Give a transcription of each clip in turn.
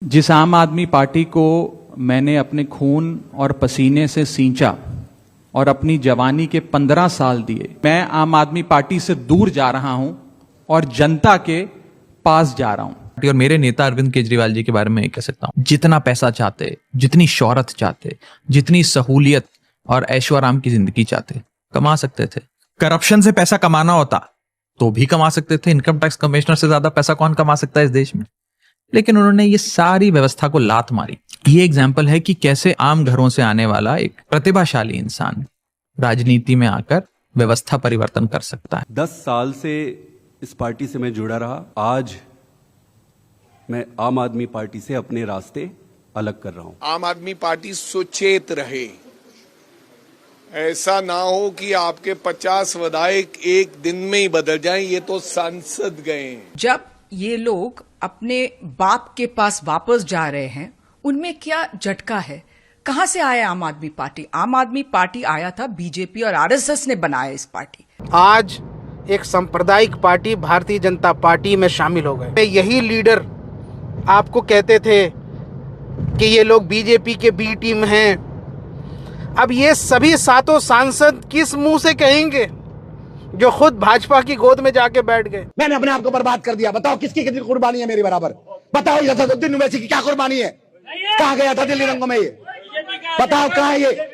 जिस आम आदमी पार्टी को मैंने अपने खून और पसीने से सींचा और अपनी जवानी के 15 साल दिए, मैं आम आदमी पार्टी से दूर जा रहा हूं और जनता के पास जा रहा हूं। और मेरे नेता अरविंद केजरीवाल जी के बारे में कह सकता हूं, जितना पैसा चाहते, जितनी शोहरत चाहते, जितनी सहूलियत और ऐशो आराम की जिंदगी चाहते, कमा सकते थे। करप्शन से पैसा कमाना होता तो भी कमा सकते थे। इनकम टैक्स कमिश्नर से ज्यादा पैसा कौन कमा सकता है इस देश में? लेकिन उन्होंने ये सारी व्यवस्था को लात मारी। ये एग्जाम्पल है कि कैसे आम घरों से आने वाला एक प्रतिभाशाली इंसान राजनीति में आकर व्यवस्था परिवर्तन कर सकता है। 10 साल से इस पार्टी से मैं जुड़ा रहा। आज मैं आम आदमी पार्टी से अपने रास्ते अलग कर रहा हूं। आम आदमी पार्टी सुचेत रहे, ऐसा ना हो कि आपके 50 विधायक एक दिन में ही बदल जाएं। ये तो सांसद गए। जब ये लोग अपने बाप के पास वापस जा रहे हैं, उनमें क्या झटका है? कहां से आया आम आदमी पार्टी? आम आदमी पार्टी आया था बीजेपी और आरएसएस ने बनाया इस पार्टी। आज एक सांप्रदायिक पार्टी भारतीय जनता पार्टी में शामिल हो गए। यही लीडर आपको कहते थे कि ये लोग बीजेपी के बी टीम हैं। अब ये सभी सातों सांसद किस मुंह से कहेंगे जो खुद भाजपा की गोद में जाके बैठ गए? मैंने अपने आप को बर्बाद कर दिया। बताओ किसकी कितनी कुर्बानी है मेरी बराबर? बताओ ये असदुद्दीन ओवैसी की क्या कुर्बानी है? कहां गया था दिल्ली रंगों में? ये बताओ कहां है ये?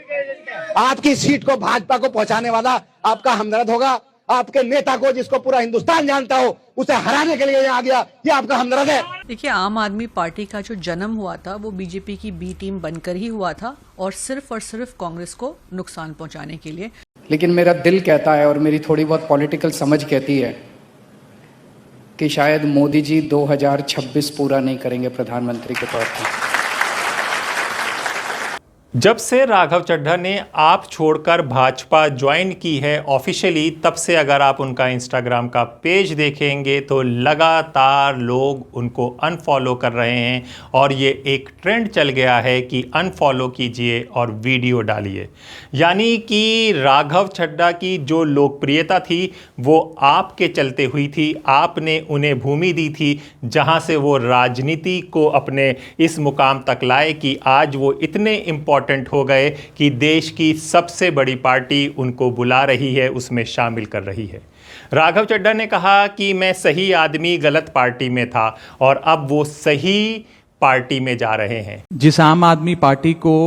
आपकी सीट को भाजपा को पहुंचाने वाला आपका हमदर्द होगा। आपके नेता को, जिसको पूरा हिंदुस्तान जानता हो, उसे हराने के लिए आ गया, ये आपका हमदर्द है। देखिए, आम आदमी पार्टी का जो जन्म हुआ था वो बीजेपी की बी टीम बनकर ही हुआ था और सिर्फ कांग्रेस को नुकसान पहुंचाने के लिए। लेकिन मेरा दिल कहता है और मेरी थोड़ी बहुत पॉलिटिकल समझ कहती है कि शायद मोदी जी 2026 पूरा नहीं करेंगे प्रधानमंत्री के तौर पर। जब से राघव चड्ढा ने आप छोड़कर भाजपा ज्वाइन की है ऑफिशियली, तब से अगर आप उनका इंस्टाग्राम का पेज देखेंगे तो लगातार लोग उनको अनफॉलो कर रहे हैं और ये एक ट्रेंड चल गया है कि अनफॉलो कीजिए और वीडियो डालिए। यानी कि राघव चड्ढा की जो लोकप्रियता थी वो आपके चलते हुई थी। आपने उन्हें भूमि दी थी जहां से वो राजनीति को अपने इस मुकाम तक लाए कि आज वो इतने इम्पोर्टेंट हो गए कि देश की सबसे बड़ी पार्टी उनको बुला रही है, उसमें शामिल कर रही है। राघव चड्ढा ने कहा कि मैं सही आदमी गलत पार्टी में था और अब वो सही पार्टी में जा रहे हैं। जिस आम आदमी पार्टी को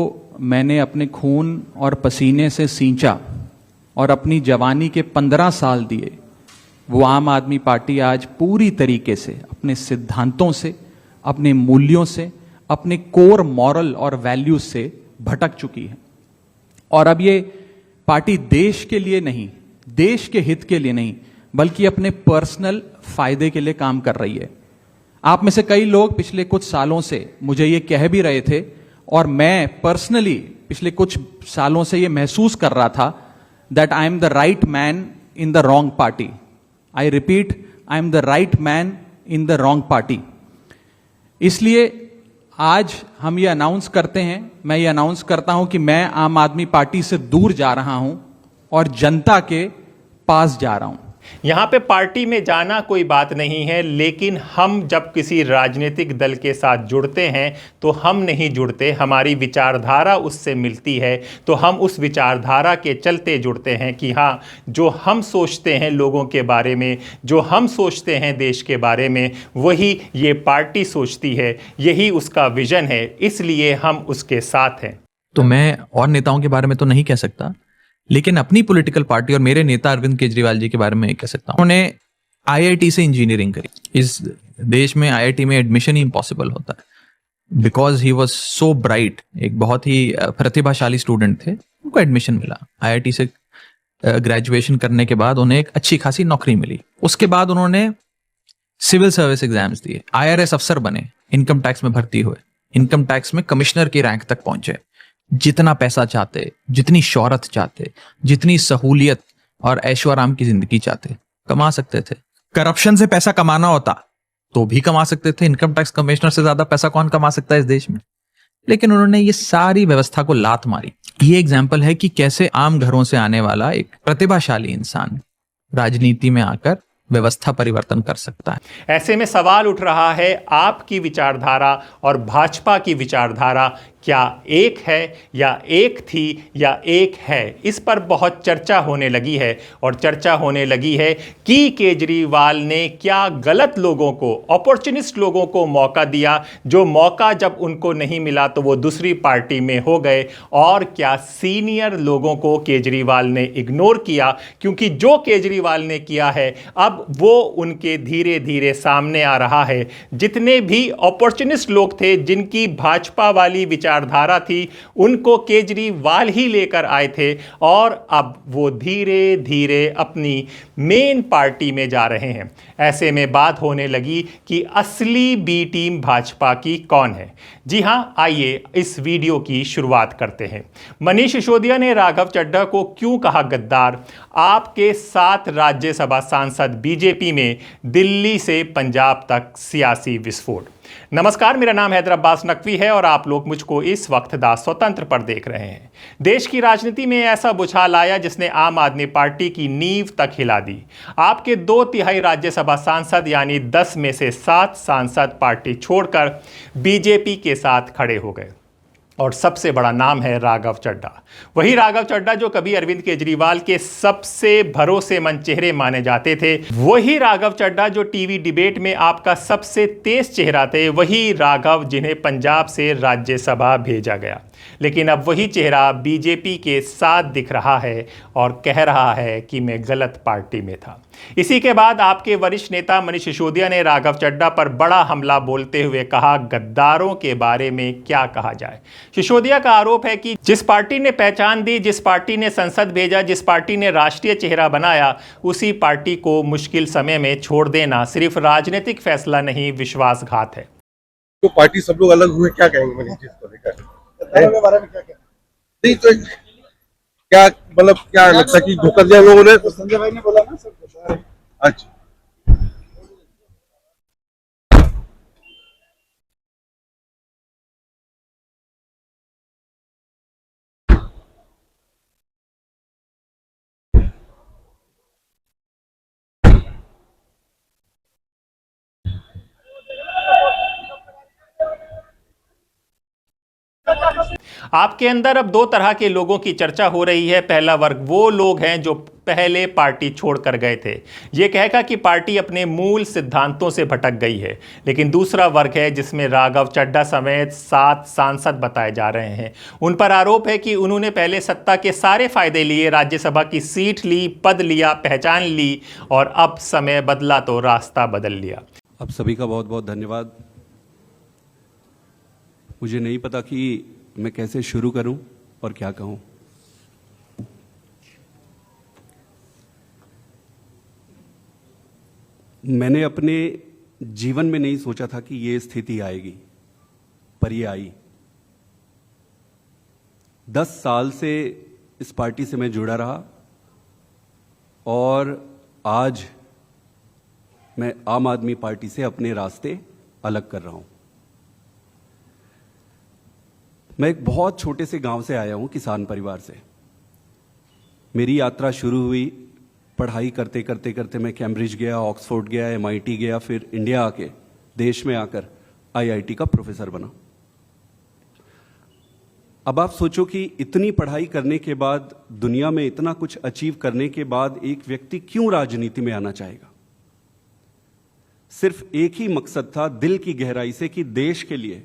मैंने अपने खून और पसीने से सींचा और अपनी जवानी के 15 साल दिए, वो आम आदमी पार्टी आज पूरी तरीके से अपने सिद्धांतों से, अपने मूल्यों से, अपने कोर मॉरल और वैल्यूज से भटक चुकी है। और अब ये पार्टी देश के लिए नहीं, देश के हित के लिए नहीं, बल्कि अपने पर्सनल फायदे के लिए काम कर रही है। आप में से कई लोग पिछले कुछ सालों से मुझे ये कह भी रहे थे और मैं पर्सनली पिछले कुछ सालों से ये महसूस कर रहा था that I am the right man in the wrong party. I repeat, I am the right man in the wrong party. इसलिए आज हम ये अनाउंस करते हैं, मैं ये अनाउंस करता हूं कि मैं आम आदमी पार्टी से दूर जा रहा हूं और जनता के पास जा रहा हूं। यहाँ पे पार्टी में जाना कोई बात नहीं है, लेकिन हम जब किसी राजनीतिक दल के साथ जुड़ते हैं तो हम नहीं जुड़ते, हमारी विचारधारा उससे मिलती है तो हम उस विचारधारा के चलते जुड़ते हैं कि हाँ, जो हम सोचते हैं लोगों के बारे में, जो हम सोचते हैं देश के बारे में, वही ये पार्टी सोचती है, यही उसका विजन है, इसलिए हम उसके साथ हैं। तो मैं और नेताओं के बारे में तो नहीं कह सकता, लेकिन अपनी पॉलिटिकल पार्टी और मेरे नेता अरविंद केजरीवाल जी के बारे में कह सकता हूं। उन्होंने आईआईटी से इंजीनियरिंग करी। इस देश में आईआईटी में एडमिशन ही इम्पॉसिबल होता है because he was so bright. एक बहुत ही प्रतिभाशाली स्टूडेंट थे, उनको एडमिशन मिला। आईआईटी से ग्रेजुएशन करने के बाद उन्हें एक अच्छी खासी नौकरी मिली। उसके बाद उन्होंने सिविल सर्विस एग्जाम्स दिए, IRS अफसर बने, इनकम टैक्स में भर्ती हुए, इनकम टैक्स में कमिश्नर की रैंक तक पहुंचे। जितना पैसा चाहते, जितनी शोहरत चाहते, जितनी सहूलियत और ऐशो आराम की जिंदगी चाहते, कमा सकते थे। करप्शन से पैसा कमाना होता तो भी कमा सकते थे। इनकम टैक्स कमिश्नर से ज्यादा पैसा कौन कमा सकता है इस देश में? लेकिन उन्होंने ये सारी व्यवस्था को लात मारी। ये एग्जाम्पल है कि कैसे आम घरों से आने वाला एक प्रतिभाशाली इंसान राजनीति में आकर व्यवस्था परिवर्तन कर सकता है। ऐसे में सवाल उठ रहा है, आपकी विचारधारा और भाजपा की विचारधारा क्या एक है या एक थी या एक है? इस पर बहुत चर्चा होने लगी है और चर्चा होने लगी है कि केजरीवाल ने क्या गलत लोगों को, अपॉर्चुनिस्ट लोगों को मौका दिया, जो मौका जब उनको नहीं मिला तो वो दूसरी पार्टी में हो गए, और क्या सीनियर लोगों को केजरीवाल ने इग्नोर किया, क्योंकि जो केजरीवाल ने किया है अब वो उनके धीरे धीरे सामने आ रहा है। जितने भी अपॉर्चुनिस्ट लोग थे, जिनकी भाजपा वाली विचारधारा थी, उनको केजरीवाल ही लेकर आए थे और अब वो धीरे धीरे अपनी मेन पार्टी में जा रहे हैं। ऐसे में बात होने लगी कि असली बी टीम भाजपा की कौन है। जी हां, आइए इस वीडियो की शुरुआत करते हैं। मनीष सिसोदिया ने राघव चड्ढा को क्यों कहा गद्दार? आपके 7 राज्यसभा सांसद बीजेपी में, दिल्ली से पंजाब तक सियासी विस्फोट। नमस्कार, मेरा नाम हैदर अब्बास नकवी है और आप लोग मुझको इस वक्त दा स्वतंत्र पर देख रहे हैं। देश की राजनीति में ऐसा बुछाल आया जिसने आम आदमी पार्टी की नींव तक हिला दी। आपके 2/3 राज्यसभा सांसद यानी 10 में से 7 सांसद पार्टी छोड़कर बीजेपी के साथ खड़े हो गए और सबसे बड़ा नाम है राघव चड्ढा। वही राघव चड्ढा जो कभी अरविंद केजरीवाल के सबसे भरोसेमंद चेहरे माने जाते थे, वही राघव चड्ढा जो टीवी डिबेट में आपका सबसे तेज चेहरा थे, वही राघव जिन्हें पंजाब से राज्यसभा भेजा गया। लेकिन अब वही चेहरा बीजेपी के साथ दिख रहा है और कह रहा है कि मैं गलत पार्टी में था। इसी के बाद आपके वरिष्ठ नेता मनीष सिसोदिया ने राघव चड्ढा पर बड़ा हमला बोलते हुए कहा, गद्दारों के बारे में क्या कहा जाए। सिसोदिया का आरोप है कि जिस पार्टी ने पहचान दी, जिस पार्टी ने संसद भेजा, जिस पार्टी ने राष्ट्रीय चेहरा बनाया, उसी पार्टी को मुश्किल समय में छोड़ देना सिर्फ राजनीतिक फैसला नहीं, विश्वासघात है। तो पार्टी सब लोग अलग हुए, क्या कहेंगे मनीष जी इसको लेकर? बारे में क्या नहीं तो क्या मतलब क्या लगता है कि धोखा दिया लोगों ने? तो संजय भाई ने बोला ना सर। अच्छा, आपके अंदर अब 2 तरह के लोगों की चर्चा हो रही है। पहला वर्ग वो लोग हैं जो पहले पार्टी छोड़कर गए थे, ये कहकर कि पार्टी अपने मूल सिद्धांतों से भटक गई है। लेकिन दूसरा वर्ग है जिसमें राघव चड्ढा समेत 7 सांसद बताए जा रहे हैं। उन पर आरोप है कि उन्होंने पहले सत्ता के सारे फायदे लिए, राज्यसभा की सीट ली, पद लिया, पहचान ली, और अब समय बदला तो रास्ता बदल लिया। आप सभी का बहुत बहुत धन्यवाद। मुझे नहीं पता कि मैं कैसे शुरू करूं और क्या कहूं। मैंने अपने जीवन में नहीं सोचा था कि ये स्थिति आएगी, पर ये आई। 10 साल से इस पार्टी से मैं जुड़ा रहा और आज मैं आम आदमी पार्टी से अपने रास्ते अलग कर रहा हूं। मैं एक बहुत छोटे से गांव से आया हूं, किसान परिवार से। मेरी यात्रा शुरू हुई पढ़ाई करते करते करते। मैं कैम्ब्रिज गया, ऑक्सफोर्ड गया, MIT गया, फिर इंडिया आके, देश में आकर IIT का प्रोफेसर बना। अब आप सोचो कि इतनी पढ़ाई करने के बाद, दुनिया में इतना कुछ अचीव करने के बाद एक व्यक्ति क्यों राजनीति में आना चाहेगा? सिर्फ एक ही मकसद था दिल की गहराई से कि देश के लिए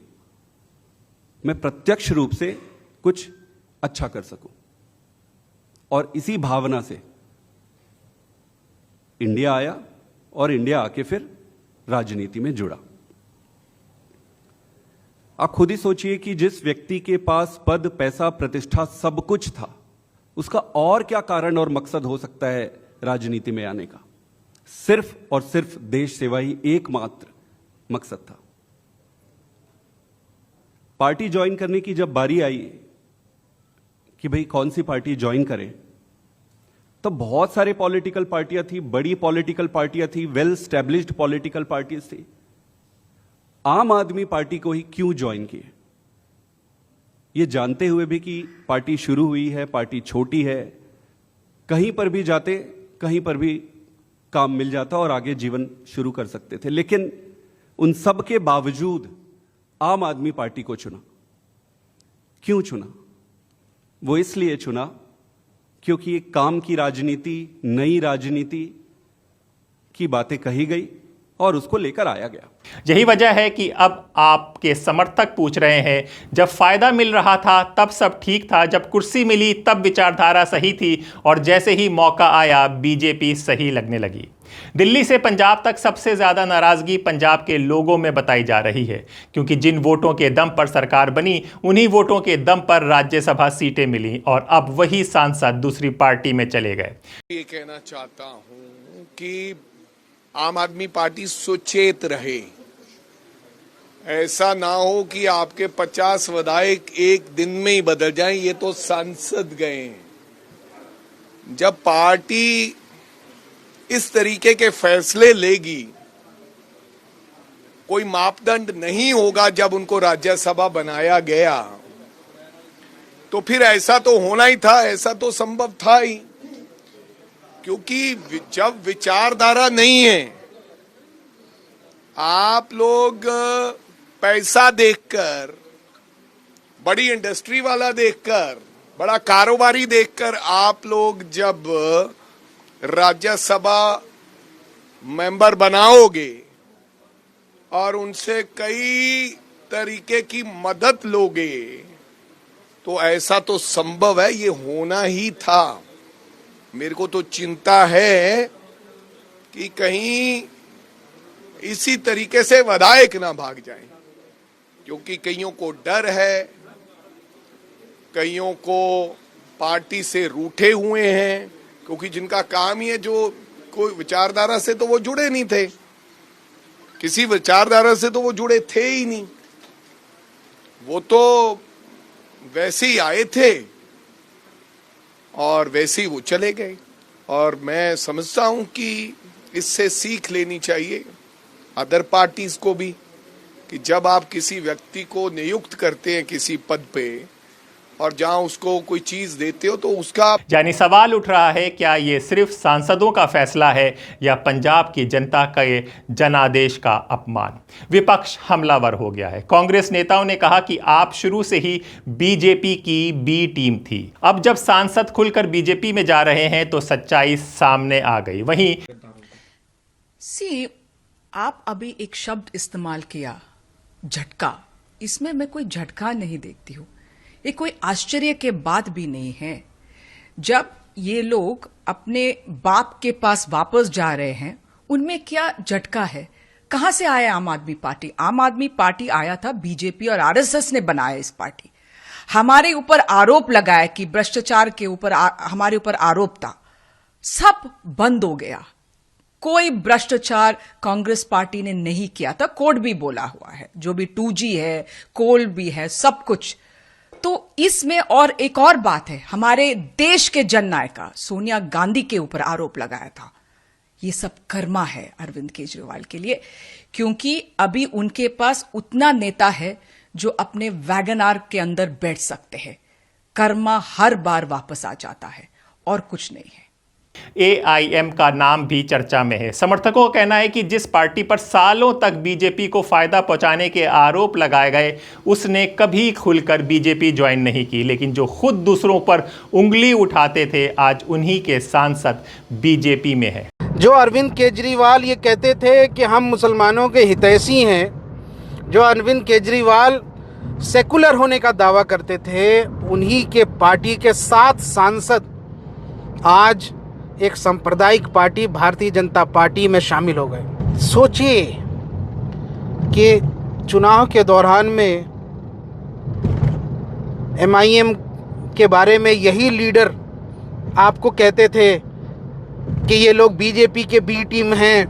मैं प्रत्यक्ष रूप से कुछ अच्छा कर सकूं। और इसी भावना से इंडिया आया और इंडिया आके फिर राजनीति में जुड़ा। आप खुद ही सोचिए कि जिस व्यक्ति के पास पद, पैसा, प्रतिष्ठा सब कुछ था, उसका और क्या कारण और मकसद हो सकता है राजनीति में आने का? सिर्फ और सिर्फ देश सेवा ही एकमात्र मकसद था। पार्टी ज्वाइन करने की जब बारी आई कि भाई कौन सी पार्टी ज्वाइन करें, तो बहुत सारे पॉलिटिकल पार्टियां थी, बड़ी पॉलिटिकल पार्टियां थी, वेल स्टैब्लिश्ड पॉलिटिकल पार्टीज थी। आम आदमी पार्टी को ही क्यों ज्वाइन किए, ये जानते हुए भी कि पार्टी शुरू हुई है, पार्टी छोटी है, कहीं पर भी जाते, कहीं पर भी काम मिल जाता और आगे जीवन शुरू कर सकते थे। लेकिन उन सब के बावजूद आम आदमी पार्टी को चुना। क्यों चुना? वो इसलिए चुना क्योंकि एक काम की राजनीति, नई राजनीति की बातें कही गई और उसको लेकर आया गया। यही वजह है कि अब आपके समर्थक पूछ रहे हैं, जब फायदा मिल रहा था तब सब ठीक था, जब कुर्सी मिली तब विचारधारा सही थी, और जैसे ही मौका आया बीजेपी सही लगने लगी। दिल्ली से पंजाब तक सबसे ज्यादा नाराजगी पंजाब के लोगों में बताई जा रही है, क्योंकि जिन वोटों के दम पर सरकार बनी उन्हीं वोटों के दम पर राज्यसभा सीटें मिली, और अब वही सांसद दूसरी पार्टी में चले गए। ये कहना चाहता हूं कि आम आदमी पार्टी सुचेत रहे। ऐसा ना हो कि आपके 50 विधायक एक दिन में ही बदल जाएं। ये तो सांसद गए। जब पार्टी इस तरीके के फैसले लेगी, कोई मापदंड नहीं होगा जब उनको राज्यसभा बनाया गया, तो फिर ऐसा तो होना ही था, ऐसा तो संभव था ही। क्योंकि जब विचारधारा नहीं है, आप लोग पैसा देखकर, बड़ी इंडस्ट्री वाला देखकर, बड़ा कारोबारी देखकर आप लोग जब राज्यसभा मेंबर बनाओगे और उनसे कई तरीके की मदद लोगे, तो ऐसा तो संभव है, ये होना ही था। मेरे को तो चिंता है कि कहीं इसी तरीके से विधायक ना भाग जाएं, क्योंकि कईयों को डर है, कईयों को पार्टी से रूठे हुए हैं, क्योंकि जिनका काम ही है, जो कोई विचारधारा से तो वो जुड़े नहीं थे, किसी विचारधारा से तो वो जुड़े थे ही नहीं, वो तो वैसे ही आए थे और वैसे ही वो चले गए। और मैं समझता हूं कि इससे सीख लेनी चाहिए अदर पार्टीज को भी, कि जब आप किसी व्यक्ति को नियुक्त करते हैं किसी पद पे और जहां उसको कोई चीज देते हो तो उसका, यानी सवाल उठ रहा है, क्या ये सिर्फ सांसदों का फैसला है या पंजाब की जनता का ये जनादेश का अपमान? विपक्ष हमलावर हो गया है। कांग्रेस नेताओं ने कहा कि आप शुरू से ही बीजेपी की बी टीम थी। अब जब सांसद खुलकर बीजेपी में जा रहे हैं तो सच्चाई सामने आ गई। वहीं आप अभी एक शब्द इस्तेमाल किया, झटका। इसमें मैं कोई झटका नहीं देखती हूं। ये कोई आश्चर्य के बात भी नहीं है। जब ये लोग अपने बाप के पास वापस जा रहे हैं, उनमें क्या झटका है? कहां से आया आम आदमी पार्टी? आम आदमी पार्टी आया था बीजेपी और आरएसएस ने बनाया इस पार्टी। हमारे ऊपर आरोप लगाया कि भ्रष्टाचार के ऊपर हमारे ऊपर आरोप था, सब बंद हो गया। कोई भ्रष्टाचार कांग्रेस पार्टी ने नहीं किया था। कोर्ट भी बोला हुआ है, जो भी 2G है, कोल भी है, सब कुछ। तो इसमें और एक और बात है, हमारे देश के जननायिका सोनिया गांधी के ऊपर आरोप लगाया था। ये सब कर्मा है अरविंद केजरीवाल के लिए, क्योंकि अभी उनके पास उतना नेता है जो अपने वैगनआर के अंदर बैठ सकते हैं। कर्मा हर बार वापस आ जाता है और कुछ नहीं है। AIM का नाम भी चर्चा में है। समर्थकों का कहना है कि जिस पार्टी पर सालों तक बीजेपी को फायदा पहुंचाने के आरोप लगाए गए, उसने कभी खुलकर बीजेपी ज्वाइन नहीं की, लेकिन जो खुद दूसरों पर उंगली उठाते थे, आज उन्हीं के सांसद बीजेपी में है। जो अरविंद केजरीवाल ये कहते थे कि हम मुसलमानों के हितैषी हैं, जो अरविंद केजरीवाल सेकुलर होने का दावा करते थे, उन्हीं के पार्टी के 7 सांसद आज एक सांप्रदायिक पार्टी भारतीय जनता पार्टी में शामिल हो गए। सोचिए कि चुनाव के दौरान में MIM के बारे में यही लीडर आपको कहते थे कि ये लोग बीजेपी के बी टीम हैं।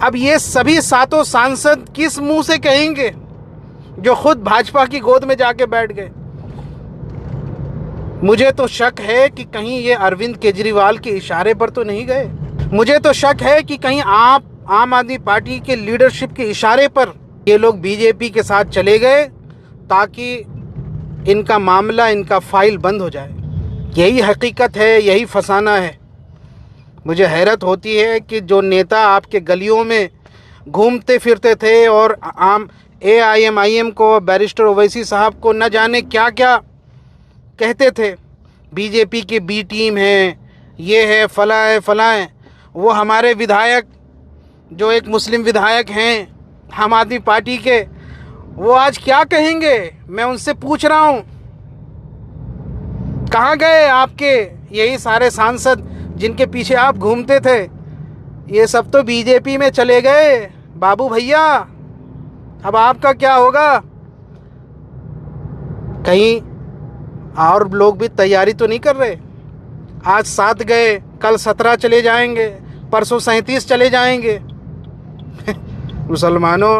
अब ये सभी 7 सांसद किस मुंह से कहेंगे जो खुद भाजपा की गोद में जाके बैठ गए? मुझे तो शक है कि कहीं ये अरविंद केजरीवाल के इशारे पर तो नहीं गए। मुझे तो शक है कि कहीं आम आदमी पार्टी के लीडरशिप के इशारे पर ये लोग बीजेपी के साथ चले गए ताकि इनका मामला, इनका फाइल बंद हो जाए। यही हकीकत है, यही फसाना है। मुझे हैरत होती है कि जो नेता आपके गलियों में घूमते फिरते थे और आम AIMIM को, बैरिस्टर ओवैसी साहब को न जाने क्या क्या कहते थे, बीजेपी की बी टीम है, ये है, फला है, वो हमारे विधायक जो एक मुस्लिम विधायक हैं आम आदमी पार्टी के, वो आज क्या कहेंगे? मैं उनसे पूछ रहा हूँ, कहाँ गए आपके यही सारे सांसद जिनके पीछे आप घूमते थे? ये सब तो बीजेपी में चले गए बाबू भैया, अब आपका क्या होगा? कहीं और लोग भी तैयारी तो नहीं कर रहे? आज 7 गए, कल 17 चले जाएंगे, परसों 37 चले जाएंगे। मुसलमानों,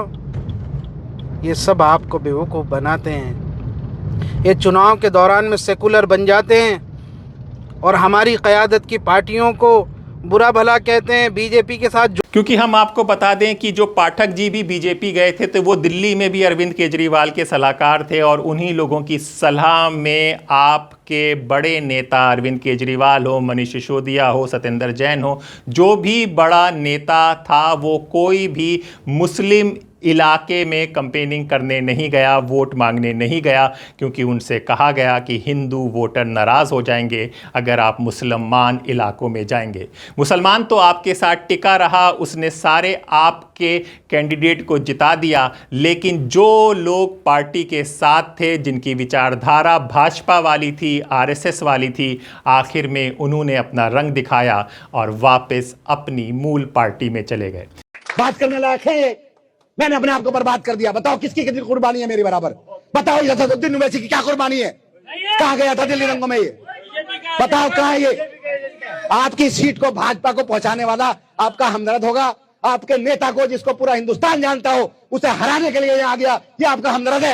ये सब आपको बेवकूफ़ बनाते हैं। ये चुनाव के दौरान में सेकुलर बन जाते हैं और हमारी क़यादत की पार्टियों को बुरा भला कहते हैं, बीजेपी के साथ। क्योंकि हम आपको बता दें कि जो पाठक जी भी बीजेपी गए थे तो वो दिल्ली में भी अरविंद केजरीवाल के सलाहकार थे, और उन्हीं लोगों की सलाह में आपके बड़े नेता अरविंद केजरीवाल हो, मनीष सिसोदिया हो, सत्येंद्र जैन हो, जो भी बड़ा नेता था, वो कोई भी मुस्लिम इलाके में कैंपेनिंग करने नहीं गया, वोट मांगने नहीं गया, क्योंकि उनसे कहा गया कि हिंदू वोटर नाराज़ हो जाएंगे अगर आप मुसलमान इलाकों में जाएंगे। मुसलमान तो आपके साथ टिका रहा, उसने सारे आपके कैंडिडेट को जिता दिया, लेकिन जो लोग पार्टी के साथ थे, जिनकी विचारधारा भाजपा वाली थी, RSS वाली थी, आखिर में उन्होंने अपना रंग दिखाया और वापस अपनी मूल पार्टी में चले गए। बात करने लायक है? मैंने अपने आप को बर्बाद कर दिया। बताओ किसकी कितनी कुर्बानी है मेरी बराबर? बताओ ये असदुद्दीन ओवैसी की क्या कुर्बानी है? कहां गया था दिल्ली रंगों में ये? बताओ कहां है ये? आपकी सीट को भाजपा को पहुंचाने वाला आपका हमदर्द होगा? आपके नेता को, जिसको पूरा हिंदुस्तान जानता हो, उसे हराने के लिए आ गया, ये आपका हमदर्द है?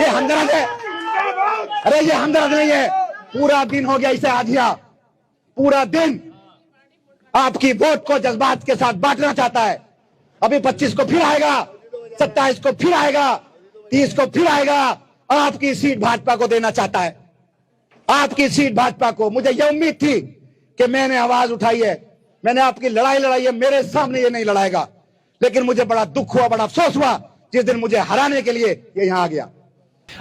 ये हमदर्द है? अरे ये हमदर्द नहीं है। पूरा दिन हो गया इसे आधिया, पूरा दिन आपकी वोट को जज्बात के साथ बांटना चाहता है। अभी 25 को फिर आएगा, 27 को फिर आएगा, 30 को फिर आएगा, और आपकी सीट भाजपा को देना चाहता है। आपकी सीट भाजपा को। मुझे यह उम्मीद थी कि मैंने आवाज उठाई है, मैंने आपकी लड़ाई लड़ाई है, मेरे सामने ये नहीं लड़ाएगा, लेकिन मुझे बड़ा दुख हुआ, बड़ा अफसोस हुआ जिस दिन मुझे हराने के लिए ये यहां आ गया।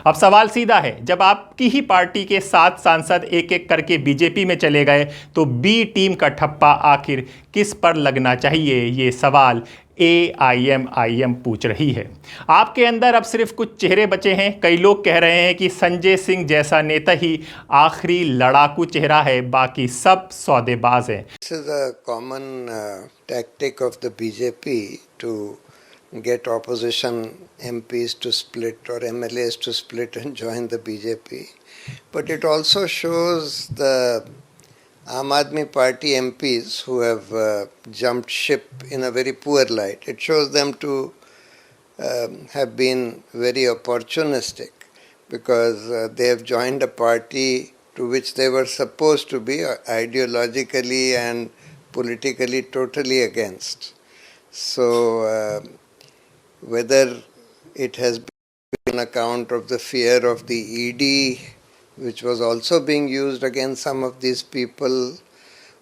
अब सवाल सीधा है, जब आपकी ही पार्टी के 7 सांसद एक एक करके बीजेपी में चले गए, तो बी टीम का ठप्पा आखिर किस पर लगना चाहिए, ये सवाल AIMIM पूछ रही है। आपके अंदर अब सिर्फ कुछ चेहरे बचे हैं। कई लोग कह रहे हैं कि संजय सिंह जैसा नेता ही आखिरी लड़ाकू चेहरा है, बाकी सब सौदेबाज हैं। This is a common tactic of the BJP to get opposition MPs to split or MLAs to split and join the BJP. But it also shows the Aam Aadmi Party MPs who have jumped ship in a very poor light. It shows them to have been very opportunistic, because they have joined a party to which they were supposed to be ideologically and politically totally against. So whether it has been on account of the fear of the ED, which was also being used against some of these people,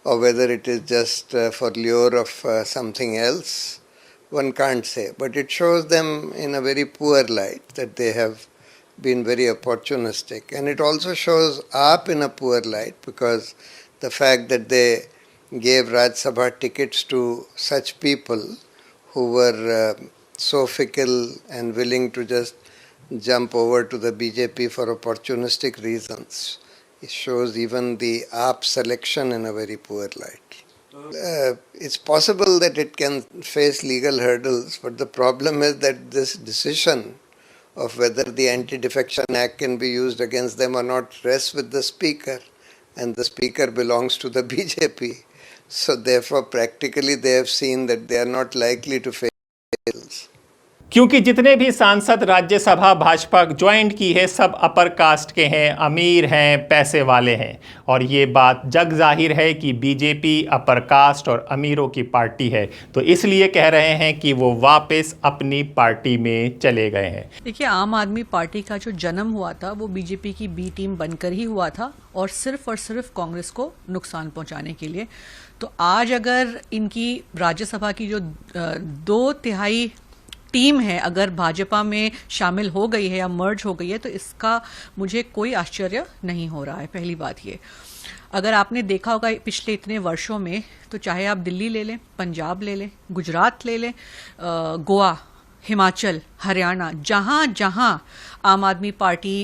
or whether it is just for lure of something else, one can't say. But it shows them in a very poor light, that they have been very opportunistic. And it also shows AAP in a poor light, because the fact that they gave Rajya Sabha tickets to such people who were so fickle and willing to just jump over to the BJP for opportunistic reasons. It shows even the AAP selection in a very poor light. It's possible that it can face legal hurdles, but the problem is that this decision of whether the Anti-Defection Act can be used against them or not rests with the Speaker, and the Speaker belongs to the BJP. So therefore practically they have seen that they are not likely to face. क्योंकि जितने भी सांसद Rajya Sabha Bhajpa join की है सब upper caste के हैं, अमीर हैं, पैसे वाले हैं। और ये बात जग जाहिर है कि बीजेपी अपर कास्ट और अमीरों की पार्टी है, तो इसलिए कह रहे हैं कि वो वापस अपनी पार्टी में चले गए हैं। देखिए, आम आदमी पार्टी का जो जन्म हुआ था वो बीजेपी की बी टीम बनकर ही हुआ था और सिर्फ कांग्रेस को नुकसान पहुंचाने के लिए। तो आज अगर इनकी राज्यसभा की जो 2/3 टीम है अगर भाजपा में शामिल हो गई है या मर्ज हो गई है, तो इसका मुझे कोई आश्चर्य नहीं हो रहा है। पहली बात ये, अगर आपने देखा होगा पिछले इतने वर्षों में, तो चाहे आप दिल्ली ले लें, पंजाब ले लें, गुजरात ले लें, गोवा, हिमाचल, हरियाणा, जहां जहां आम आदमी पार्टी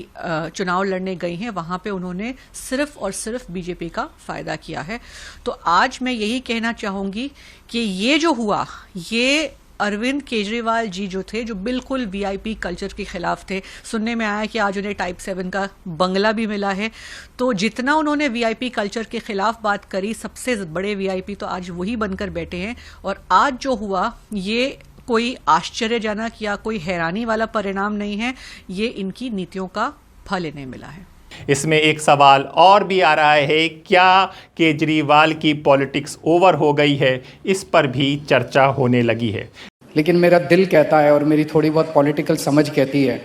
चुनाव लड़ने गई हैं वहां पे उन्होंने सिर्फ और सिर्फ बीजेपी का फायदा किया है। तो आज मैं यही कहना चाहूंगी कि ये जो हुआ, ये अरविंद केजरीवाल जी जो थे, जो बिल्कुल वीआईपी कल्चर के खिलाफ थे। सुनने में आया कि आज उन्हें टाइप 7 का बंगला भी मिला है। तो जितना उन्होंने वीआईपी कल्चर के खिलाफ बात करी, सबसे बड़े वीआईपी तो आज वही बनकर बैठे हैं। और आज जो हुआ ये कोई आश्चर्यजनक या कोई हैरानी वाला परिणाम नहीं है, ये इनकी नीतियों का फल इन्हें मिला है। इसमें एक सवाल और भी आ रहा है, क्या केजरीवाल की पॉलिटिक्स ओवर हो गई है? इस पर भी चर्चा होने लगी है। लेकिन मेरा दिल कहता है और मेरी थोड़ी बहुत पॉलिटिकल समझ कहती है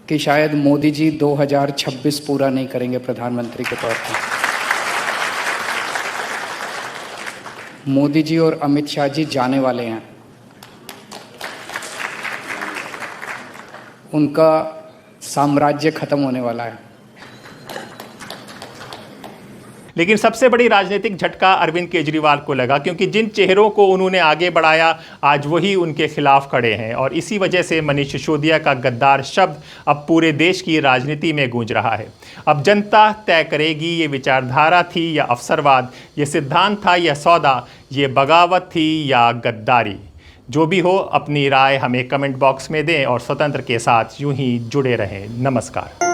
कि शायद मोदी जी 2026 पूरा नहीं करेंगे प्रधानमंत्री के तौर पर। मोदी जी और अमित शाह जी जाने वाले हैं। उनका साम्राज्य खत्म होने वाला है। लेकिन सबसे बड़ी राजनीतिक झटका अरविंद केजरीवाल को लगा, क्योंकि जिन चेहरों को उन्होंने आगे बढ़ाया आज वही उनके खिलाफ खड़े हैं। और इसी वजह से मनीष सिसोदिया का गद्दार शब्द अब पूरे देश की राजनीति में गूंज रहा है। अब जनता तय करेगी ये विचारधारा थी या अवसरवाद, ये सिद्धांत था या सौदा, ये बगावत थी या गद्दारी। जो भी हो, अपनी राय हमें कमेंट बॉक्स में दें और स्वतंत्र के साथ यूं ही जुड़े रहें। नमस्कार।